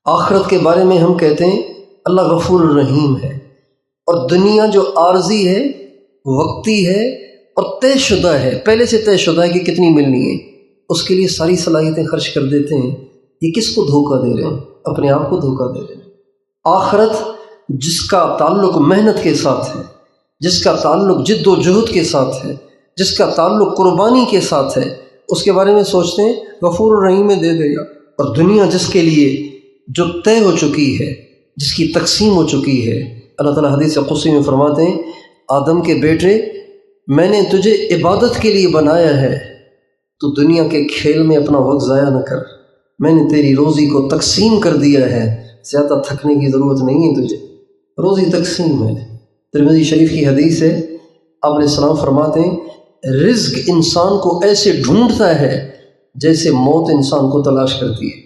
आखिरत के बारे में हम कहते हैं अल्लाह गफूर रहीम है, और दुनिया जो आर्जी है, वक्ती है और तयशुदा है, पहले से तयशुदा है कि कितनी मिलनी है, उसके लिए सारी सलाहियतें खर्च कर देते हैं। ये किसको धोखा दे रहे हैं? अपने आप को धोखा दे रहे हैं। आखिरत जिसका ताल्लुक मेहनत के साथ है, जिसका ताल्लुक जिद्दोजहद के साथ है, जिसका ताल्लुक कुर्बानी के साथ है, उसके बारे में सोचते हैं गफूर रहीम में दे देगा। और दुनिया जिसके लिए जो तय हो चुकी है, जिसकी तकसीम हो चुकी है, अल्लाह ताला हदीस क़ुदसी में फरमाते हैं, आदम के बेटे मैंने तुझे इबादत के लिए बनाया है, तो दुनिया के खेल में अपना वक्त ज़ाया न कर, मैंने तेरी रोज़ी को तकसीम कर दिया है, ज़्यादा थकने की ज़रूरत नहीं है तुझे, रोज़ी तकसीम है। तिरमिज़ी शरीफ की हदीस है, आपने सलाम फरमाते हैं, रिज़्क़ इंसान को ऐसे ढूंढता है जैसे मौत इंसान को तलाश करती है।